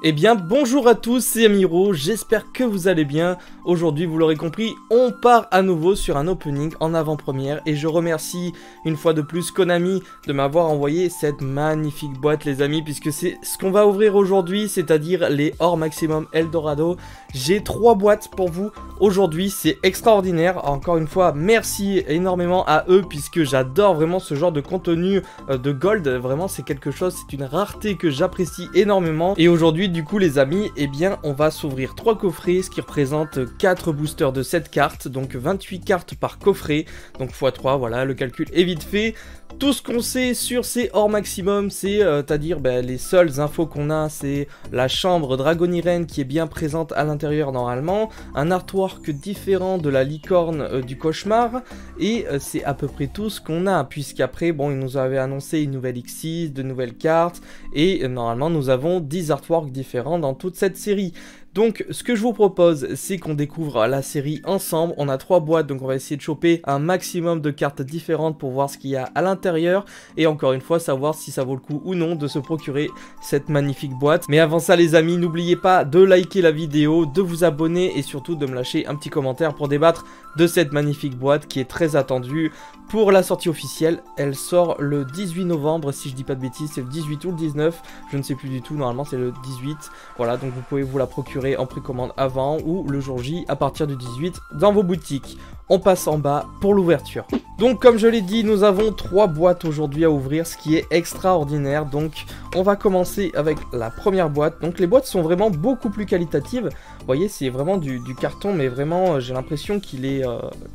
Eh bien bonjour à tous, c'est Amiro, j'espère que vous allez bien. Aujourd'hui vous l'aurez compris, on part à nouveau sur un opening en avant-première et je remercie une fois de plus Konami de m'avoir envoyé cette magnifique boîte les amis, puisque c'est ce qu'on va ouvrir aujourd'hui, c'est-à-dire les Or Maximum Eldorado. J'ai 3 boîtes pour vous aujourd'hui, c'est extraordinaire. Encore une fois, merci énormément à eux puisque j'adore vraiment ce genre de contenu de gold, vraiment c'est quelque chose, c'est une rareté que j'apprécie énormément. Et aujourd'hui du coup les amis, eh bien on va s'ouvrir 3 coffrets, ce qui représente 4 boosters de 7 cartes, donc 28 cartes par coffret, donc x3, voilà, le calcul est vite fait. Tout ce qu'on sait sur ces Or Maximum, c'est-à-dire les seules infos qu'on a, c'est la chambre Dragoniren qui est bien présente à l'intérieur normalement, un artwork différent de la licorne du cauchemar, et c'est à peu près tout ce qu'on a, puisqu'après, bon, ils nous avaient annoncé une nouvelle X6, de nouvelles cartes, et normalement nous avons 10 artworks différents dans toute cette série. Donc ce que je vous propose, c'est qu'on découvre la série ensemble. On a 3 boîtes, donc on va essayer de choper un maximum de cartes différentes pour voir ce qu'il y a à l'intérieur. Et encore une fois, savoir si ça vaut le coup ou non de se procurer cette magnifique boîte. Mais avant ça les amis, n'oubliez pas de liker la vidéo, de vous abonner et surtout de me lâcher un petit commentaire pour débattre de cette magnifique boîte qui est très attendue pour la sortie officielle. Elle sort le 18 novembre, si je dis pas de bêtises, c'est le 18 ou le 19, je ne sais plus du tout, normalement c'est le 18. Voilà, donc vous pouvez vous la procurer en précommande avant ou le jour J à partir du 18 dans vos boutiques. On passe en bas pour l'ouverture. Donc comme je l'ai dit, nous avons 3 boîtes aujourd'hui à ouvrir, ce qui est extraordinaire. Donc on va commencer avec la première boîte. Donc les boîtes sont vraiment beaucoup plus qualitatives. Vous voyez, c'est vraiment du carton, mais vraiment j'ai l'impression qu'il est,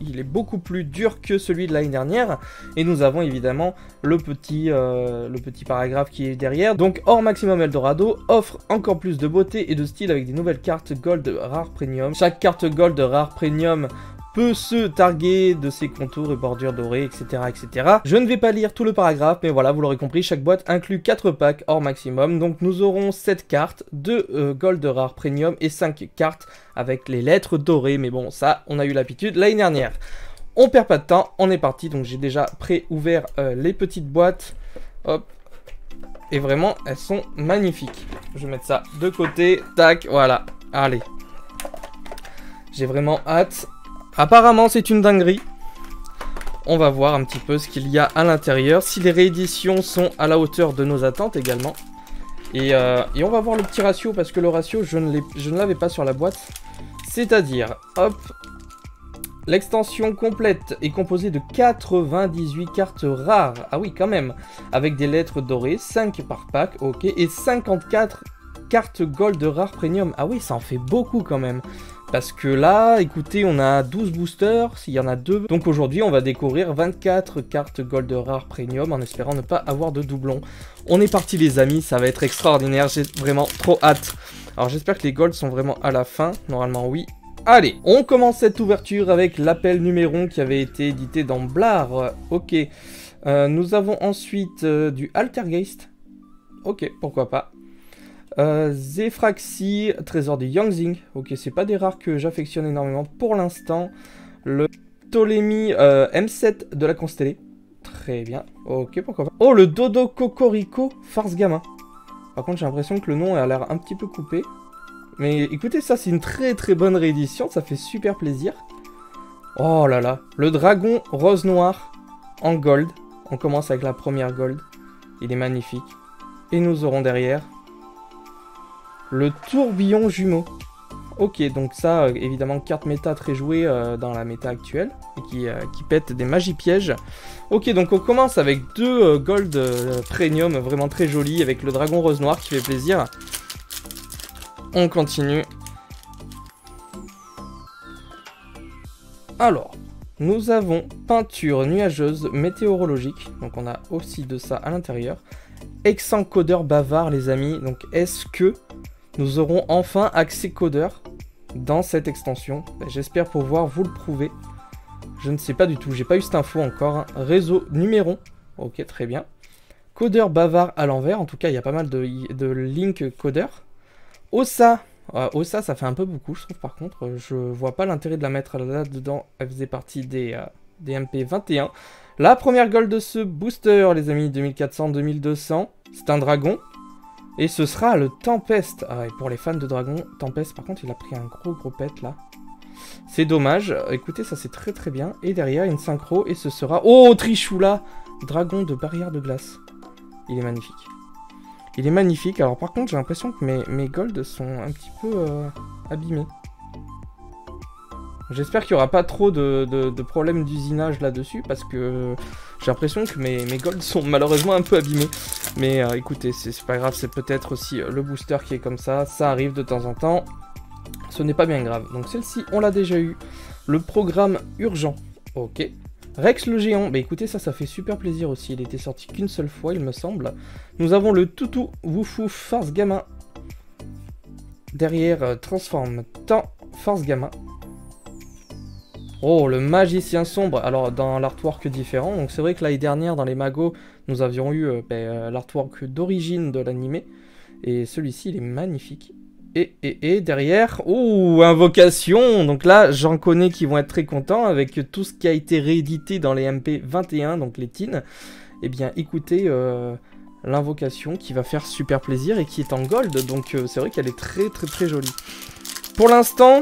il est beaucoup plus dur que celui de l'année dernière. Et nous avons évidemment le petit paragraphe qui est derrière. Donc Or Maximum Eldorado offre encore plus de beauté et de style avec des nouvelles cartes Gold Rare Premium. Chaque carte Gold Rare Premium peut se targuer de ses contours et bordures dorées, etc., etc. Je ne vais pas lire tout le paragraphe, mais voilà, vous l'aurez compris, chaque boîte inclut 4 packs Or Maximum. Donc nous aurons 7 cartes, 2 Gold Rare Premium et 5 cartes avec les lettres dorées. Mais bon, ça, on a eu l'habitude l'année dernière. On perd pas de temps, on est parti. Donc j'ai déjà pré-ouvert les petites boîtes. Hop. Et vraiment, elles sont magnifiques. Je vais mettre ça de côté. Tac, voilà. Allez. J'ai vraiment hâte. Apparemment, c'est une dinguerie. On va voir un petit peu ce qu'il y a à l'intérieur. Si les rééditions sont à la hauteur de nos attentes également. Et on va voir le petit ratio, parce que le ratio, je ne l'avais pas sur la boîte. C'est-à-dire, hop, l'extension complète est composée de 98 cartes rares. Ah oui, quand même. Avec des lettres dorées, 5 par pack, ok. Et 54 cartes Gold Rare Premium. Ah oui, ça en fait beaucoup quand même. Parce que là, écoutez, on a 12 boosters, s'il y en a 2. Donc aujourd'hui, on va découvrir 24 cartes Gold Rare Premium en espérant ne pas avoir de doublons. On est parti les amis, ça va être extraordinaire, j'ai vraiment trop hâte. Alors j'espère que les golds sont vraiment à la fin, normalement oui. Allez, on commence cette ouverture avec l'appel numéron qui avait été édité dans Blar. Ok, nous avons ensuite du Altergeist. Ok, pourquoi pas. Zefraxi, trésor de Yangzing. Ok, c'est pas des rares que j'affectionne énormément pour l'instant. Le Ptolémie M7 de la Constellée. Très bien. Ok, pourquoi pas. Oh, le Dodo Cocorico Farce Gamin. Par contre, j'ai l'impression que le nom a l'air un petit peu coupé. Mais écoutez, ça, c'est une très bonne réédition. Ça fait super plaisir. Oh là là. Le Dragon Rose Noir en gold. On commence avec la première gold. Il est magnifique. Et nous aurons derrière le Tourbillon Jumeau. Ok, donc ça, évidemment, carte méta très jouée dans la méta actuelle, et qui pète des magies pièges. Ok, donc on commence avec 2 Gold Premium vraiment très jolis, avec le Dragon Rose Noir qui fait plaisir. On continue. Alors, nous avons Peinture Nuageuse Météorologique, donc on a aussi de ça à l'intérieur. Encodeur Bavard, les amis, donc est-ce que nous aurons enfin accès codeur dans cette extension? J'espère pouvoir vous le prouver. Je ne sais pas du tout, j'ai pas eu cette info encore. Hein. Réseau numéron. Ok, très bien. Codeur bavard à l'envers. En tout cas, il y a pas mal de link codeur. Ossa. Ossa, ça fait un peu beaucoup, je trouve, par contre. Je vois pas l'intérêt de la mettre là-dedans. Elle faisait partie des MP21. La première gold de ce booster, les amis, 2400-2200. C'est un dragon. Et ce sera le Tempest. Ah, et pour les fans de Dragon, Tempest, par contre, il a pris un gros pet, là. C'est dommage. Écoutez, ça, c'est très très bien. Et derrière, une synchro, et ce sera... Oh, Trishula! Dragon de barrière de glace. Il est magnifique. Il est magnifique. Alors, par contre, j'ai l'impression que mes golds sont un petit peu abîmés. J'espère qu'il n'y aura pas trop de problèmes d'usinage là-dessus, parce que j'ai l'impression que mes golds sont malheureusement un peu abîmés. Mais écoutez, c'est pas grave, c'est peut-être aussi le booster qui est comme ça arrive de temps en temps. Ce n'est pas bien grave. Donc celle-ci, on l'a déjà eu. Le programme urgent, ok. Rex le géant, bah écoutez, ça fait super plaisir aussi. Il était sorti qu'une seule fois, il me semble. Nous avons le Toutou Woufou Force Gamin. Derrière, transforme temps Force Gamin. Oh, le magicien sombre. Alors, dans l'artwork différent. Donc, c'est vrai que l'année dernière, dans les magos, nous avions eu l'artwork d'origine de l'animé. Et celui-ci, il est magnifique. Et derrière, oh, invocation. Donc là, j'en connais qui vont être très contents avec tout ce qui a été réédité dans les MP 21, donc les teens. Eh bien, écoutez, l'invocation qui va faire super plaisir et qui est en gold. Donc, c'est vrai qu'elle est très jolie. Pour l'instant...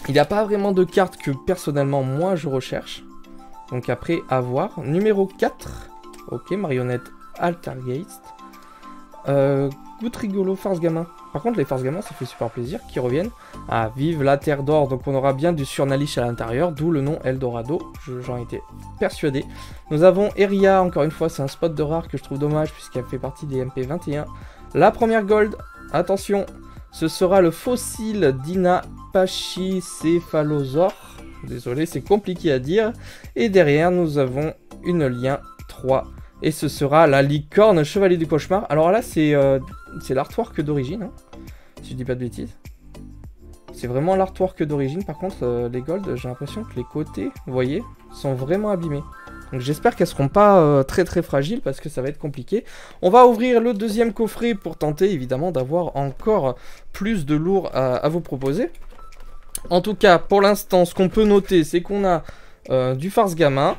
il n'y a pas vraiment de carte que personnellement moi je recherche. Donc après à voir. Numéro 4. Ok, marionnette Altergeist. Good rigolo Force Gamin. Par contre les Force Gamins ça fait super plaisir qu'ils reviennent. Ah, vive la Terre d'Or. Donc on aura bien du Surnalish à l'intérieur. D'où le nom Eldorado. J'en étais persuadé. Nous avons Eria. Encore une fois c'est un spot de rare que je trouve dommage puisqu'elle fait partie des MP 21. La première gold. Attention. Ce sera le fossile d'Ina Pachycéphalosaure. Désolé, c'est compliqué à dire. Et derrière, nous avons une lien 3. Et ce sera la licorne chevalier du cauchemar. Alors là, c'est l'artwork d'origine. Hein, si je dis pas de bêtises. C'est vraiment l'artwork d'origine. Par contre, les golds, j'ai l'impression que les côtés, vous voyez, sont vraiment abîmés. Donc j'espère qu'elles seront pas très fragiles parce que ça va être compliqué. On va ouvrir le deuxième coffret pour tenter évidemment d'avoir encore plus de lourd à vous proposer. En tout cas, pour l'instant, ce qu'on peut noter, c'est qu'on a du Force Gamin,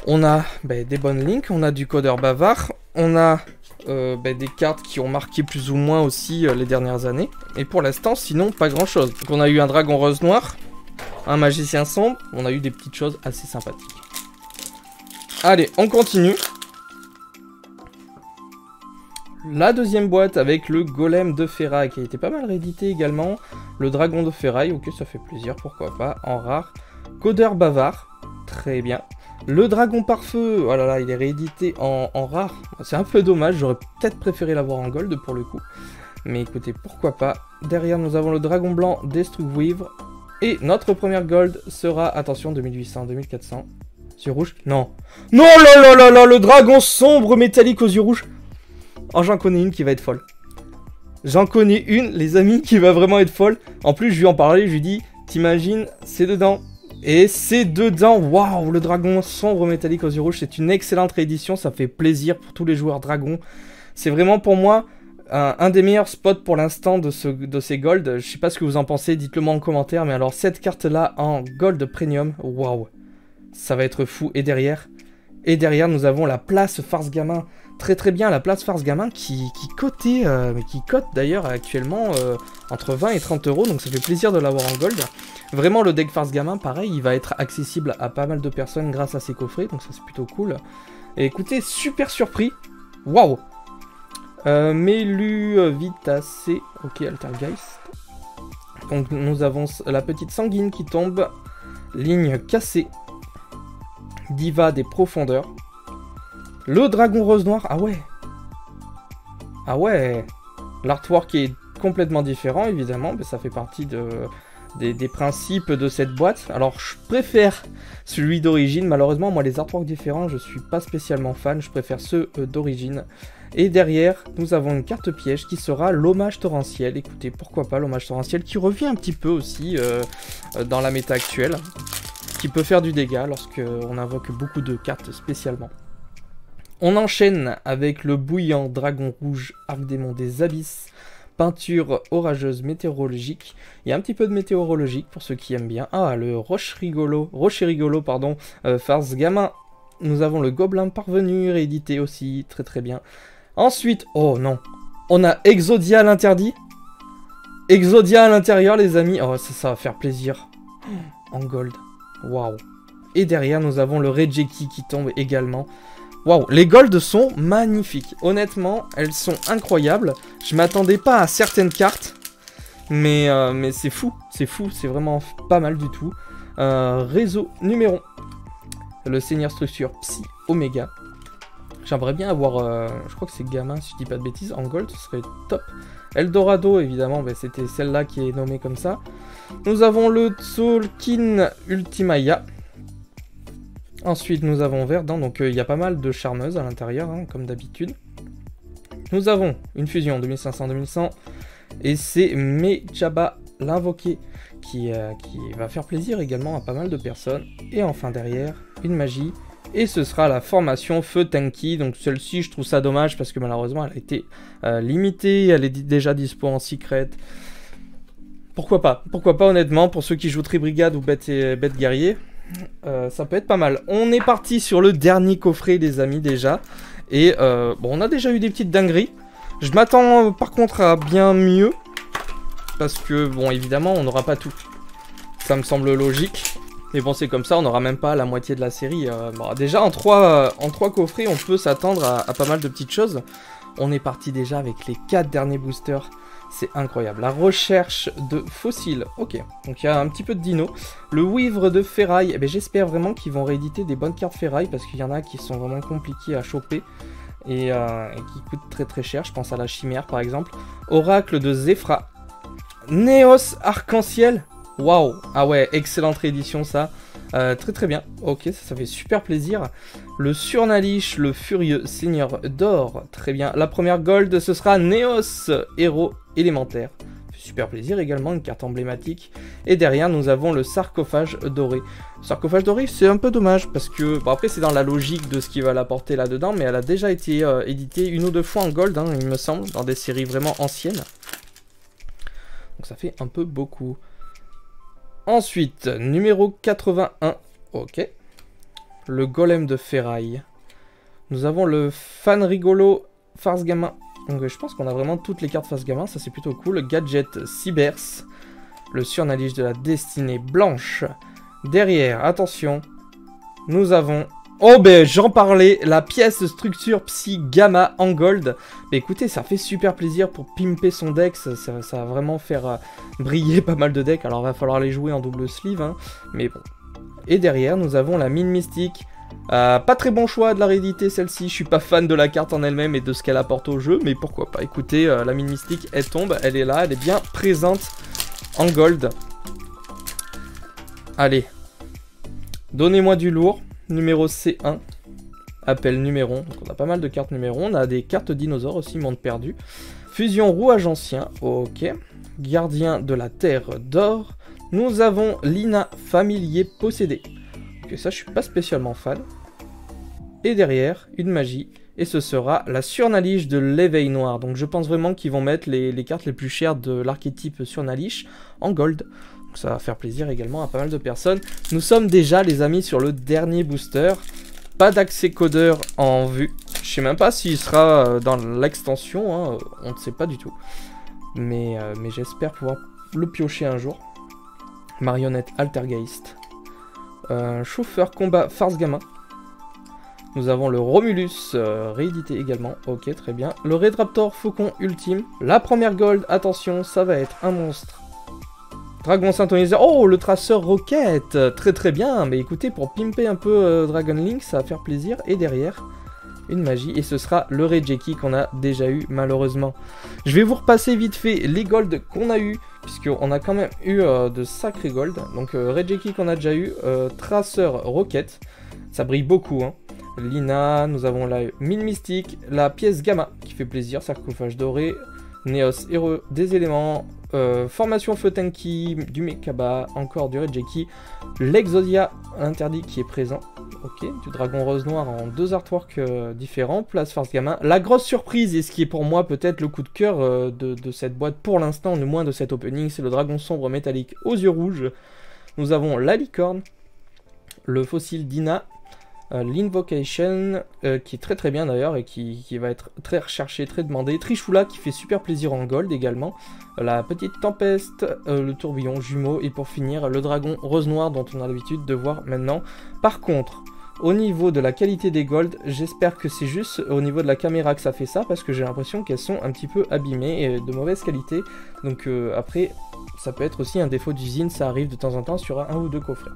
on a des bonnes links, on a du codeur bavard, on a des cartes qui ont marqué plus ou moins aussi les dernières années. Et pour l'instant, sinon, pas grand chose. Donc on a eu un dragon rose noir, un magicien sombre, on a eu des petites choses assez sympathiques. Allez, on continue. La deuxième boîte avec le golem de ferraille qui a été pas mal réédité également. Le dragon de ferraille, ok, ça fait plaisir, pourquoi pas, en rare. Codeur bavard, très bien. Le dragon par feu, oh là là, il est réédité en rare. C'est un peu dommage, j'aurais peut-être préféré l'avoir en gold pour le coup. Mais écoutez, pourquoi pas. Derrière, nous avons le dragon blanc Destructweave. Et notre première gold sera, attention, 2800, 2400. Yeux rouges? Non. Non, là, le dragon sombre métallique aux yeux rouges. Oh, j'en connais une qui va être folle. J'en connais une, les amis, qui va vraiment être folle. En plus, je lui en parlais, je lui dis, t'imagines, c'est dedans. Et c'est dedans. Waouh, le dragon sombre métallique aux yeux rouges, c'est une excellente réédition. Ça fait plaisir pour tous les joueurs dragons. C'est vraiment pour moi un des meilleurs spots pour l'instant de ces golds. Je sais pas ce que vous en pensez, dites-le moi en commentaire. Mais alors, cette carte-là en gold premium, waouh. Ça va être fou. Et derrière, nous avons la place Force Gamin. Très bien, la place Force Gamin qui cotait, mais qui cote d'ailleurs actuellement entre 20 et 30 euros. Donc ça fait plaisir de l'avoir en gold. Vraiment, le deck Force Gamin, pareil, il va être accessible à pas mal de personnes grâce à ces coffrets. Donc ça, c'est plutôt cool. Et écoutez, super surpris. Waouh. Melu Vitacé. Ok, Altergeist. Donc nous avons la petite sanguine qui tombe. Ligne cassée. Diva des profondeurs. Le dragon rose noir. Ah ouais. Ah ouais. L'artwork est complètement différent, évidemment. Mais ça fait partie des principes de cette boîte. Alors, je préfère celui d'origine. Malheureusement, moi, les artworks différents, je suis pas spécialement fan. Je préfère ceux d'origine. Et derrière, nous avons une carte piège qui sera l'hommage torrentiel. Écoutez, pourquoi pas l'hommage torrentiel qui revient un petit peu aussi dans la méta actuelle. Qui peut faire du dégât lorsqu'on invoque beaucoup de cartes spécialement. On enchaîne avec le bouillant dragon rouge Arcdémon des abysses, peinture orageuse météorologique. Il y a un petit peu de météorologique pour ceux qui aiment bien. Ah, le rocher rigolo, pardon, Force Gamin. Nous avons le gobelin parvenu réédité aussi, très bien. Ensuite, oh non, On a Exodia à l'interdit. Exodia à l'intérieur, les amis. Oh, ça va faire plaisir. En gold. Waouh. Et derrière, nous avons le Regeki qui tombe également. Waouh, les golds sont magnifiques. Honnêtement, elles sont incroyables. Je m'attendais pas à certaines cartes. Mais c'est fou. C'est fou. C'est vraiment pas mal du tout. Réseau numéro. Le Seigneur Structure Psy Omega. J'aimerais bien avoir, je crois que c'est Gamma si je dis pas de bêtises, en gold, ce serait top. Eldorado, évidemment, bah, c'était celle-là qui est nommée comme ça. Nous avons le Tzolk'in Ultimaya. Ensuite, nous avons Verdant, donc il y a pas mal de charmeuses à l'intérieur, hein, comme d'habitude. Nous avons une fusion 2500-2100, et c'est Mechaba l'invoqué, qui va faire plaisir également à pas mal de personnes. Et enfin derrière, une magie. Et ce sera la formation Feu Tanky. Donc celle-ci, je trouve ça dommage parce que malheureusement, elle a été limitée. Elle est déjà dispo en secret. Pourquoi pas honnêtement, pour ceux qui jouent Tribrigade ou Bête Guerrier, ça peut être pas mal. On est parti sur le dernier coffret, les amis, déjà. Et bon, on a déjà eu des petites dingueries. Je m'attends par contre à bien mieux. Parce que, bon, évidemment, on n'aura pas tout. Ça me semble logique. Mais bon, c'est comme ça, on n'aura même pas la moitié de la série. Bon, déjà, en 3 coffrets, on peut s'attendre à pas mal de petites choses. On est parti déjà avec les 4 derniers boosters. C'est incroyable. La recherche de fossiles. Ok, donc il y a un petit peu de dino. Le Wivre de ferraille. Eh ben, j'espère vraiment qu'ils vont rééditer des bonnes cartes ferraille. Parce qu'il y en a qui sont vraiment compliquées à choper. Et qui coûtent très très cher. Je pense à la chimère, par exemple. Oracle de Zephyra. Néos Arc-en-Ciel. Waouh, ah ouais, excellente réédition ça. Très très bien, ok, ça fait super plaisir. Le Surnalish, le Furieux Seigneur d'Or, très bien. La première gold, ce sera Néos, Héros élémentaire. Super plaisir également, une carte emblématique. Et derrière, nous avons le Sarcophage Doré. Le Sarcophage Doré, c'est un peu dommage parce que, bon après c'est dans la logique de ce qu'il va l'apporter là-dedans, mais elle a déjà été éditée 1 ou 2 fois en gold, hein, il me semble, dans des séries vraiment anciennes. Donc ça fait un peu beaucoup. Ensuite, numéro 81, ok. Le Golem de Ferraille. Nous avons le Fan Rigolo Farce Gamin. Donc je pense qu'on a vraiment toutes les cartes Farce Gamin, ça c'est plutôt cool. Gadget Cybers. Le Surnalige de la Destinée Blanche. Derrière, attention, nous avons... Oh ben j'en parlais, la pièce de structure Psy Gamma en gold. Mais écoutez, ça fait super plaisir pour pimper son deck, ça va vraiment faire briller pas mal de decks. Alors va falloir les jouer en double sleeve, hein, mais bon. Et derrière, nous avons la mine mystique. Pas très bon choix de la rééditer celle-ci, je suis pas fan de la carte en elle-même et de ce qu'elle apporte au jeu, mais pourquoi pas. Écoutez, la mine mystique, elle tombe, elle est là, elle est bien présente en gold. Allez, donnez-moi du lourd. Numéro C1, appel numéron, donc on a pas mal de cartes numéron, on a des cartes dinosaures aussi, monde perdu. Fusion rouage ancien, ok. Gardien de la terre d'or. Nous avons Lina familier possédé. Ok, ça je suis pas spécialement fan. Et derrière, une magie, et ce sera la Surnalish de l'éveil noir. Donc je pense vraiment qu'ils vont mettre les cartes les plus chères de l'archétype Surnalish en gold. Ça va faire plaisir également à pas mal de personnes. Nous sommes déjà, les amis, sur le dernier booster. Pas d'accès codeur en vue. Je sais même pas s'il sera dans l'extension, hein, on ne sait pas du tout. Mais j'espère pouvoir le piocher un jour. Marionnette Altergeist. Chauffeur combat Farce Gamin. Nous avons le Romulus réédité également. Ok, très bien. Le Redraptor Faucon Ultime. La première gold, attention, ça va être un monstre. Dragon syntoniseur, oh le traceur roquette, très très bien, mais écoutez, pour pimper un peu Dragon Link, ça va faire plaisir, et derrière, une magie, et ce sera le Regeki qu'on a déjà eu malheureusement. Je vais vous repasser vite fait les golds qu'on a eu, puisqu'on a quand même eu de sacrés golds, donc Regeki qu'on a déjà eu, traceur roquette, ça brille beaucoup, hein. Lina, nous avons la mine mystique, la pièce gamma, qui fait plaisir, sarcophage doré, Néos, héros des éléments, formation Feu Tanky, du Mechaba, encore du Regeki, l'Exodia interdit qui est présent, ok, du Dragon Rose Noir en 2 artworks différents, place Farce Gamin. La grosse surprise, et ce qui est pour moi peut-être le coup de cœur de cette boîte pour l'instant, du moins de cet opening, c'est le Dragon Sombre métallique aux yeux rouges. Nous avons la licorne, le fossile Dina, l'Invocation, qui est très bien d'ailleurs et qui va être très recherché, très demandé. Trishula qui fait super plaisir en gold également. La petite tempeste, le tourbillon jumeau et pour finir le dragon rose noir dont on a l'habitude de voir maintenant. Par contre, au niveau de la qualité des golds, j'espère que c'est juste au niveau de la caméra que ça fait ça, parce que j'ai l'impression qu'elles sont un petit peu abîmées et de mauvaise qualité. Donc après, ça peut être aussi un défaut d'usine, ça arrive de temps en temps sur un ou deux coffrets.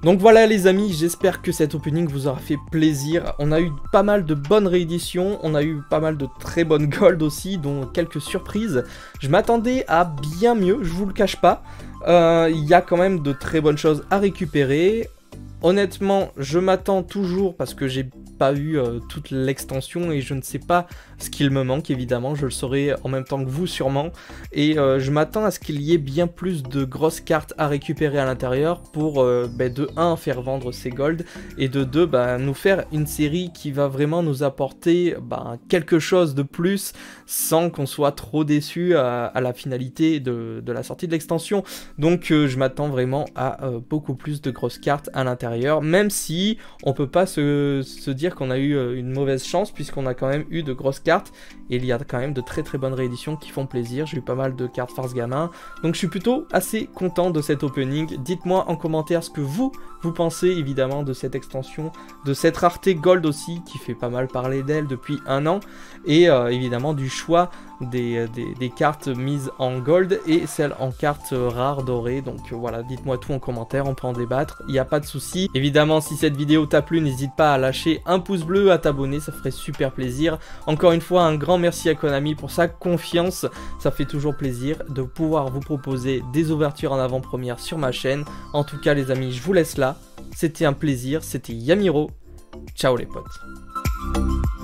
Donc voilà les amis, j'espère que cet opening vous aura fait plaisir. On a eu pas mal de bonnes rééditions, on a eu pas mal de très bonnes golds aussi, dont quelques surprises. Je m'attendais à bien mieux, je vous le cache pas. Il y a quand même de très bonnes choses à récupérer. Honnêtement, je m'attends toujours, parce que j'ai pas eu toute l'extension et je ne sais pas ce qu'il me manque, évidemment, je le saurai en même temps que vous sûrement, et je m'attends à ce qu'il y ait bien plus de grosses cartes à récupérer à l'intérieur pour de 1 faire vendre ces golds, et de 2 nous faire une série qui va vraiment nous apporter quelque chose de plus sans qu'on soit trop déçu à la finalité de la sortie de l'extension. Donc je m'attends vraiment à beaucoup plus de grosses cartes à l'intérieur, même si on peut pas se dire qu'on a eu une mauvaise chance, puisqu'on a quand même eu de grosses cartes, et il y a quand même de très bonnes rééditions qui font plaisir. J'ai eu pas mal de cartes farce gamin, donc je suis plutôt assez content de cet opening. Dites-moi en commentaire ce que vous pensez évidemment de cette extension, de cette rareté gold aussi, qui fait pas mal parler d'elle depuis un an, et évidemment du choix des cartes mises en gold et celles en cartes rares dorées. Donc voilà, dites-moi tout en commentaire, on peut en débattre, il n'y a pas de souci. Évidemment, si cette vidéo t'a plu, n'hésite pas à lâcher un pouce bleu, à t'abonner, ça ferait super plaisir. Encore une fois, un grand merci à Konami pour sa confiance, ça fait toujours plaisir de pouvoir vous proposer des ouvertures en avant-première sur ma chaîne. En tout cas les amis, je vous laisse là, c'était un plaisir, c'était Yamiro, ciao les potes.